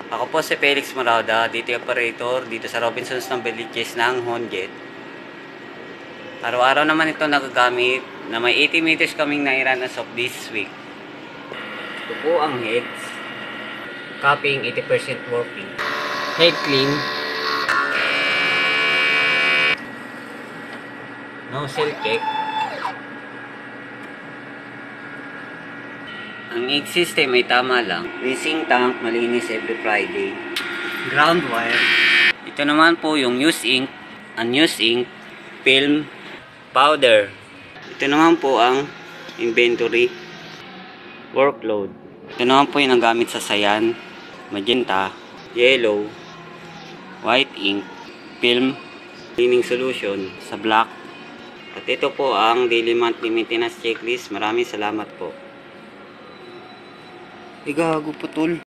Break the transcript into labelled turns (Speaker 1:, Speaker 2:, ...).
Speaker 1: Ako po si Felix Morauda, DT Operator dito sa Robinsons ng Beliches ng Honjet. Araw-araw naman ito nagagamit na may 80 meters kaming nairan as of this week. Ito po ang heads. Copying 80% working. Head clean. Nozzle check. Ang egg system ay tama lang. Greasing tank, malinis every Friday. Ground wire. Ito naman po yung used ink, unused ink, film, powder. Ito naman po ang inventory, workload. Ito naman po yung nagamit sa sayan, magenta, yellow, white ink, film, cleaning solution sa black. At ito po ang daily monthly maintenance checklist. Maraming salamat po. Gago putol.